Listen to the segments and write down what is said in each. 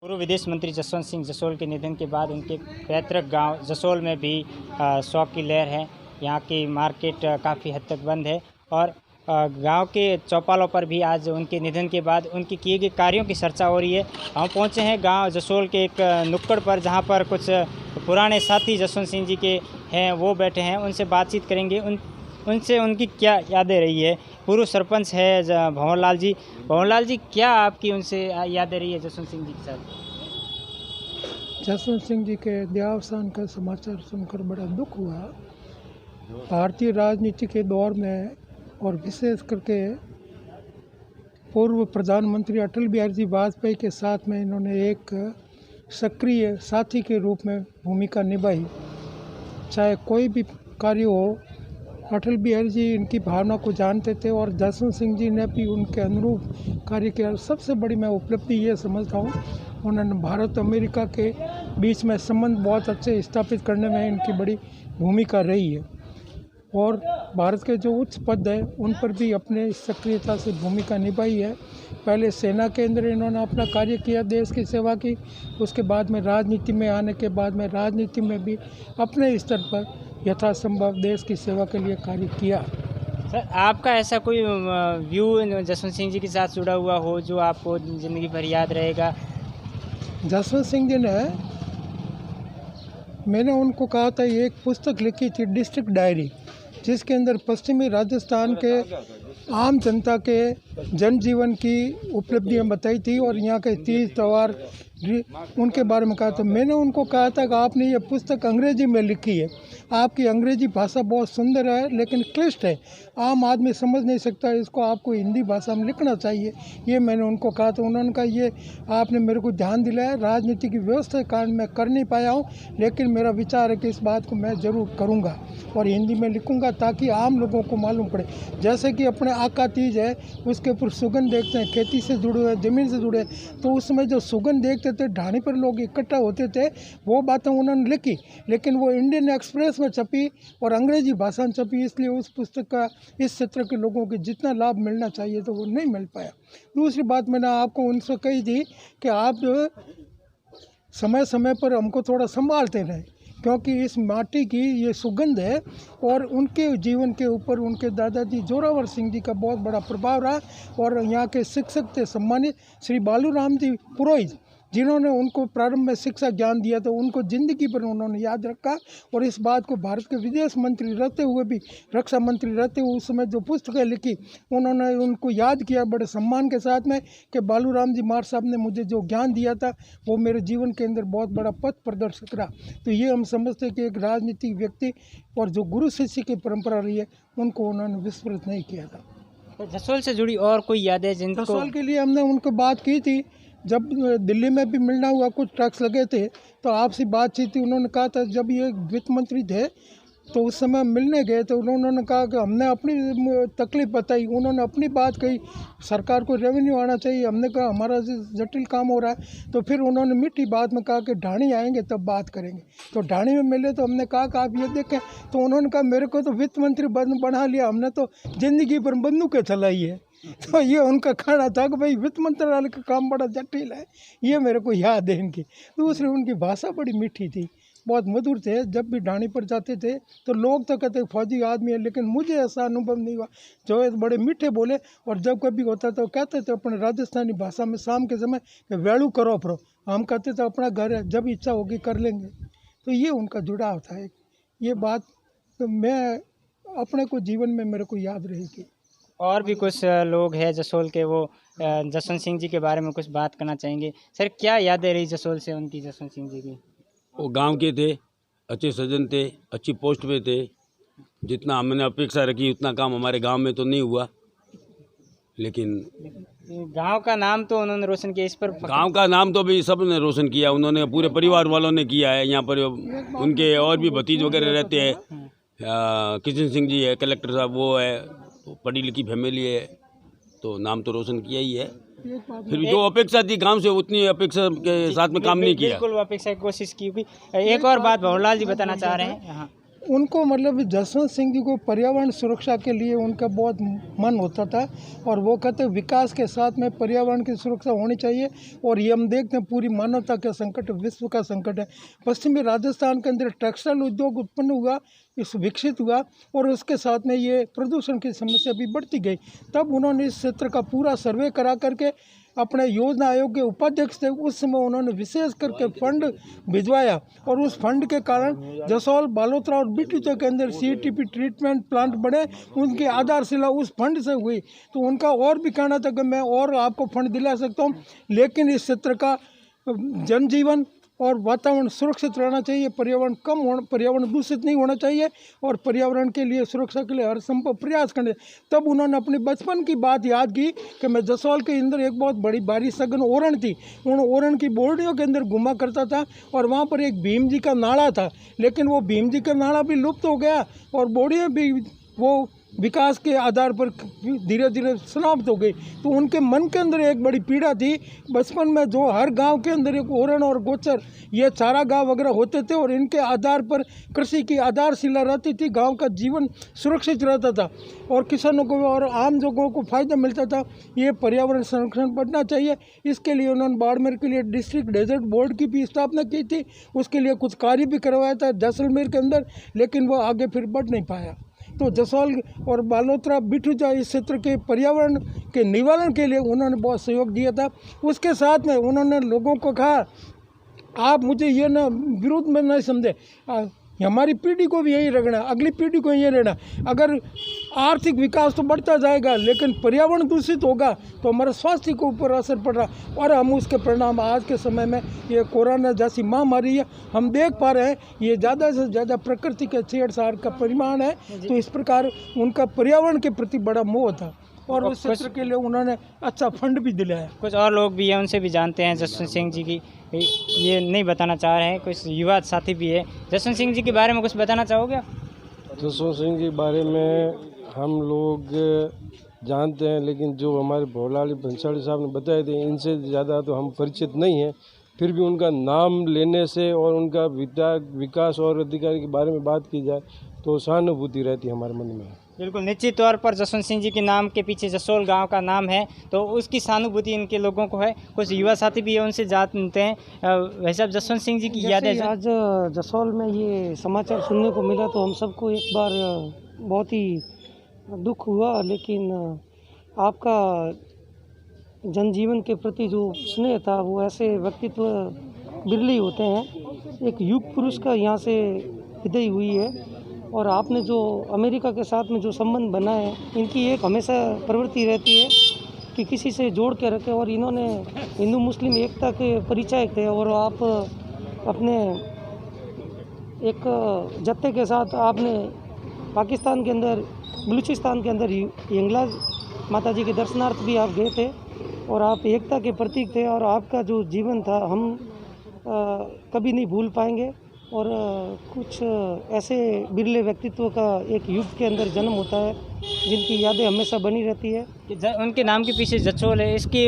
पूर्व विदेश मंत्री जसवंत सिंह जसोल के निधन के बाद उनके पैतृक गांव जसोल में भी शोक की लहर है। यहाँ की मार्केट काफ़ी हद तक बंद है और गांव के चौपालों पर भी आज उनके निधन के बाद उनके किए गए कार्यों की चर्चा हो रही है। हम पहुँचे हैं गांव जसोल के एक नुक्कड़ पर, जहां पर कुछ पुराने साथी जसवंत सिंह जी के हैं वो बैठे हैं। उनसे बातचीत करेंगे, उनसे उनकी क्या यादें रही है। पूर्व सरपंच है भंवरलाल जी। भंवरलाल जी, क्या आपकी उनसे यादें रही है जसवंत सिंह जी के साथ? जसवंत सिंह जी के देहावसान का समाचार सुनकर बड़ा दुख हुआ। भारतीय राजनीति के दौर में और विशेष करके पूर्व प्रधानमंत्री अटल बिहारी जी वाजपेयी के साथ में इन्होंने एक सक्रिय साथी के रूप में भूमिका निभाई। चाहे कोई भी कार्य हो, अटल बिहारी जी इनकी भावना को जानते थे और जसवंत सिंह जी ने भी उनके अनुरूप कार्य किया। सबसे बड़ी मैं उपलब्धि ये समझता हूँ, उन्होंने भारत अमेरिका के बीच में संबंध बहुत अच्छे स्थापित करने में इनकी बड़ी भूमिका रही है और भारत के जो उच्च पद है उन पर भी अपने सक्रियता से भूमिका निभाई है। पहले सेना के अंदर इन्होंने अपना कार्य किया, देश की सेवा की। उसके बाद में राजनीति में आने के बाद में राजनीति में भी अपने स्तर पर यथासंभव देश की सेवा के लिए कार्य किया। सर, आपका ऐसा कोई व्यू जसवंत सिंह जी के साथ जुड़ा हुआ हो जो आपको ज़िंदगी भर याद रहेगा? जसवंत सिंह जी ने, मैंने उनको कहा था, एक पुस्तक लिखी थी डिस्ट्रिक्ट डायरी, जिसके अंदर पश्चिमी राजस्थान के आम जनता के जनजीवन की उपलब्धियां बताई थी और यहाँ के तीज त्यौहार उनके बारे में कहा था। मैंने उनको कहा था कि आपने ये पुस्तक अंग्रेजी में लिखी है, आपकी अंग्रेजी भाषा बहुत सुंदर है लेकिन क्लिष्ट है, आम आदमी समझ नहीं सकता, इसको आपको हिंदी भाषा में लिखना चाहिए। ये मैंने उनको कहा था। उन्होंने कहा ये आपने मेरे को ध्यान दिलाया, राजनीति की व्यवस्था के कारण मैं कर नहीं पाया हूँ, लेकिन मेरा विचार है कि इस बात को मैं ज़रूर करूँगा और हिंदी में लिखूँगा ताकि आम लोगों को मालूम पड़े। जैसे कि अपने आका तीज है, उसके ऊपर सुगंध देखते हैं, खेती से जुड़े हुए, ज़मीन से जुड़े, तो उसमें जो सुगंध देखते थे, ढाणी पर लोग इकट्ठा होते थे, वो बातें उन्होंने लिखी, लेकिन वो इंडियन एक्सप्रेस में छपी और अंग्रेजी भाषा में छपी, इसलिए उस पुस्तक का इस क्षेत्र के लोगों को जितना लाभ मिलना चाहिए तो वो नहीं मिल पाया। दूसरी बात मैंने आपको उनसे कही थी कि आप जो समय समय पर हमको थोड़ा संभालते रहें, क्योंकि इस माटी की ये सुगंध है और उनके जीवन के ऊपर उनके दादाजी जोरावर सिंह जी का बहुत बड़ा प्रभाव रहा और यहाँ के शिक्षक थे सम्मानित श्री बालूराम जी पुरोहित, जिन्होंने उनको प्रारंभ में शिक्षा ज्ञान दिया, तो उनको ज़िंदगी पर उन्होंने याद रखा और इस बात को भारत के विदेश मंत्री रहते हुए भी, रक्षा मंत्री रहते हुए उस समय जो पुस्तकें लिखी, उन्होंने उनको याद किया बड़े सम्मान के साथ में कि बालूराम जी मार साहब ने मुझे जो ज्ञान दिया था वो मेरे जीवन के अंदर बहुत बड़ा पथ प्रदर्शक रहा। तो ये हम समझते हैं कि एक राजनीतिक व्यक्ति और जो गुरु शिष्य की परंपरा रही है उनको उन्होंने विस्मृत नहीं किया था। तो जसोल से जुड़ी और कोई यादें जिनको? जसोल के लिए हमने उनको बात की थी, जब दिल्ली में भी मिलना हुआ, कुछ टैक्स लगे थे तो आपसी बातचीत थी। उन्होंने कहा था, जब ये वित्त मंत्री थे तो उस समय मिलने गए तो उन्होंने कहा कि हमने अपनी तकलीफ बताई, उन्होंने अपनी बात कही, सरकार को रेवेन्यू आना चाहिए, हमने कहा हमारा जटिल काम हो रहा है। तो फिर उन्होंने मीठी बात में कहा कि ढाणी आएंगे तब बात करेंगे। तो ढाणी में मिले तो हमने कहा कि आप ये देखें, तो उन्होंने कहा मेरे को तो वित्त मंत्री बना लिया, हमने तो ज़िंदगी पर बंदूकें चलाई है। तो ये उनका कहना था कि भाई वित्त मंत्रालय का काम बड़ा जटिल है, ये मेरे को याद है इनकी। दूसरी, उनकी भाषा बड़ी मीठी थी, बहुत मधुर थे। जब भी ढाणी पर जाते थे तो लोग तो कहते फौजी आदमी है, लेकिन मुझे ऐसा अनुभव नहीं हुआ। जो है बड़े मीठे बोले और जब कभी होता तो कहते थे अपने राजस्थानी भाषा में शाम के समय कि वेलू करो प्रो, हम कहते थे अपना घर है, जब इच्छा होगी कर लेंगे। तो ये उनका जुड़ाव था। ये बात तो मैं अपने को जीवन में मेरे को याद रहेगी। और भी कुछ लोग हैं जसोल के, वो जसवंत सिंह जी के बारे में कुछ बात करना चाहेंगे। सर, क्या यादें रही जसोल से उनकी, जसवंत सिंह जी की? वो गांव के थे, अच्छे सज्जन थे, अच्छी पोस्ट पे थे। जितना हमने अपेक्षा रखी उतना काम हमारे गांव में तो नहीं हुआ, लेकिन गांव का नाम तो उन्होंने रोशन किया। इस पर गांव का नाम तो भी सब ने रोशन किया, उन्होंने पूरे परिवार वालों ने किया है। यहाँ पर उनके और भी भतीज वगैरह रहते हैं, किशन सिंह जी है, कलेक्टर साहब, वो है, तो पढ़ी लिखी फैमिली है, तो नाम तो रोशन किया ही है। फिर जो अपेक्षा थी गांव से उतनी अपेक्षा के साथ में काम नहीं किया। बिल्कुल अपेक्षा की कोशिश की हुई। एक और बात भंवरलाल जी बताना चाह रहे हैं। हाँ, उनको मतलब जसवंत सिंह जी को पर्यावरण सुरक्षा के लिए उनका बहुत मन होता था और वो कहते विकास के साथ में पर्यावरण की सुरक्षा होनी चाहिए। और ये हम देखते हैं पूरी मानवता का संकट, विश्व का संकट है। पश्चिमी राजस्थान के अंदर टेक्सटाइल उद्योग उत्पन्न हुआ, इस विकसित हुआ और उसके साथ में ये प्रदूषण की समस्या भी बढ़ती गई। तब उन्होंने इस क्षेत्र का पूरा सर्वे करा करके अपने योजना आयोग के उपाध्यक्ष थे, उस समय उन्होंने विशेष करके फंड भिजवाया और उस फंड के कारण जसोल, बालोतरा और बिटूचा के अंदर CTP ट्रीटमेंट प्लांट बने। उनकी आधारशिला उस फंड से हुई। तो उनका और भी कहना था कि मैं और आपको फंड दिला सकता हूँ, लेकिन इस क्षेत्र का जनजीवन और वातावरण सुरक्षित रहना चाहिए, पर्यावरण दूषित नहीं होना चाहिए और पर्यावरण के लिए सुरक्षा के लिए हर संभव प्रयास करने। तब उन्होंने अपने बचपन की बात याद की कि मैं जसोल के अंदर एक बहुत बड़ी भारी सघन ओरण थी, उन ओरण की बोर्डियों के अंदर घुमा करता था और वहाँ पर एक भीम जी का नाला था, लेकिन वो भीम जी का नाला भी लुप्त हो गया और बोर्डियाँ भी वो विकास के आधार पर धीरे धीरे समाप्त हो गई। तो उनके मन के अंदर एक बड़ी पीड़ा थी बचपन में, जो हर गांव के अंदर एक ओरण और गोचर ये चारा गांव वगैरह होते थे और इनके आधार पर कृषि की आधारशिला रहती थी, गांव का जीवन सुरक्षित रहता था और किसानों को और आम लोगों को फायदा मिलता था। ये पर्यावरण संरक्षण बढ़ना चाहिए। इसके लिए उन्होंने बाड़मेर के लिए डिस्ट्रिक्ट डेजर्ट बोर्ड की भी स्थापना की थी, उसके लिए कुछ कार्य भी करवाया था जैसलमेर के अंदर, लेकिन वो आगे फिर बढ़ नहीं पाया। तो जसोल और बालोतरा, बिटूचा इस क्षेत्र के पर्यावरण के निवारण के लिए उन्होंने बहुत सहयोग दिया था। उसके साथ में उन्होंने लोगों को कहा आप मुझे ये ना विरोध में नहीं समझे, हमारी पीढ़ी को भी यही रखना, अगली पीढ़ी को यही रहना। अगर आर्थिक विकास तो बढ़ता जाएगा लेकिन पर्यावरण दूषित होगा तो हमारे स्वास्थ्य के ऊपर असर पड़ रहा और हम उसके परिणाम आज के समय में ये कोरोना जैसी महामारी है, हम देख पा रहे हैं ये ज़्यादा से ज़्यादा प्रकृति के छेड़छाड़ का परिमाण है। तो इस प्रकार उनका पर्यावरण के प्रति बड़ा मोह था और उस क्षेत्र के लिए उन्होंने अच्छा फंड भी दिलाया। कुछ और लोग भी हैं, उनसे भी जानते हैं जसवंत सिंह जी की ये नहीं बताना चाह रहे हैं। कुछ युवा साथी भी है, जसवंत सिंह जी के बारे में कुछ बताना चाहोगे आप? जसवंत सिंह जी के बारे में हम लोग जानते हैं, लेकिन जो हमारे भोलाली भंसाली साहब ने बताए थे इनसे ज़्यादा तो हम परिचित नहीं हैं। फिर भी उनका नाम लेने से और उनका विकास और अधिकारी के बारे में बात की जाए तो सहानुभूति रहती है हमारे मन में। बिल्कुल, निश्चित तौर पर जसवंत सिंह जी के नाम के पीछे जसोल गांव का नाम है तो उसकी सहानुभूति इनके लोगों को है। कुछ युवा साथी भी है, उनसे जानते हैं। वैसे अब जसवंत सिंह जी की यादें आज जसोल में ये समाचार सुनने को मिला तो हम सबको एक बार बहुत ही दुख हुआ, लेकिन आपका जनजीवन के प्रति जो स्नेह था वो ऐसे व्यक्तित्व बिरले होते हैं। एक युग पुरुष का यहाँ से विदाई हुई है और आपने जो अमेरिका के साथ में जो संबंध बना है, इनकी एक हमेशा प्रवृत्ति रहती है कि किसी से जोड़ के रखें और इन्होंने हिंदू मुस्लिम एकता के परिचायक थे और आप अपने एक जत्थे के साथ आपने पाकिस्तान के अंदर, बलूचिस्तान के अंदर हिंगलाज माता जी के दर्शनार्थ भी आप गए थे और आप एकता के प्रतीक थे और आपका जो जीवन था हम कभी नहीं भूल पाएंगे। और कुछ ऐसे बिरले व्यक्तित्व का एक युग के अंदर जन्म होता है जिनकी यादें हमेशा बनी रहती है। उनके नाम के पीछे जसोल है, इसकी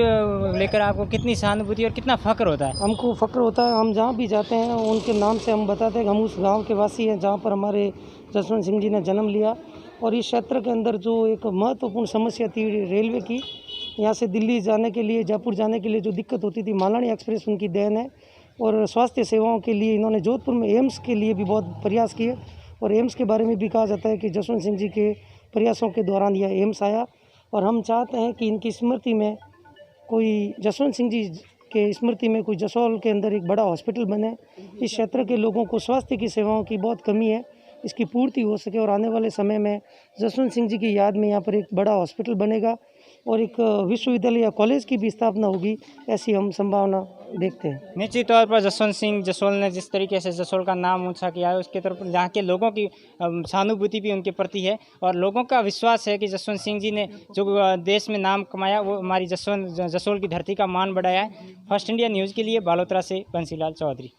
लेकर आपको कितनी सहानुभूति और कितना फ़ख्र होता है? हमको फ़ख्र होता है, हम जहाँ भी जाते हैं उनके नाम से हम बताते हैं कि हम उस गांव के वासी हैं जहाँ पर हमारे जसवंत सिंह जी ने जन्म लिया। और इस क्षेत्र के अंदर जो एक महत्वपूर्ण समस्या थी रेलवे की, यहाँ से दिल्ली जाने के लिए, जयपुर जाने के लिए जो दिक्कत होती थी, मालानी एक्सप्रेस उनकी देन है। और स्वास्थ्य सेवाओं के लिए इन्होंने जोधपुर में एम्स के लिए भी बहुत प्रयास किए और एम्स के बारे में भी कहा जाता है कि जसवंत सिंह जी के प्रयासों के दौरान यह एम्स आया। और हम चाहते हैं कि इनकी स्मृति में कोई, जसवंत सिंह जी के स्मृति में कोई जसोल के अंदर एक बड़ा हॉस्पिटल बने। इस क्षेत्र के लोगों को स्वास्थ्य की सेवाओं की बहुत कमी है, इसकी पूर्ति हो सके और आने वाले समय में जसवंत सिंह जी की याद में यहाँ पर एक बड़ा हॉस्पिटल बनेगा और एक विश्वविद्यालय या कॉलेज की भी स्थापना होगी, ऐसी हम संभावना देखते हैं। निश्चित तौर पर जसवंत सिंह जसोल ने जिस तरीके से जसोल का नाम ऊंचा किया है उसके तरफ यहाँ के लोगों की सहानुभूति भी उनके प्रति है और लोगों का विश्वास है कि जसवंत सिंह जी ने जो देश में नाम कमाया वो हमारी जसोल की धरती का मान बढ़ाया है। फर्स्ट इंडिया न्यूज़ के लिए बालोतरा से बंसीलाल चौधरी।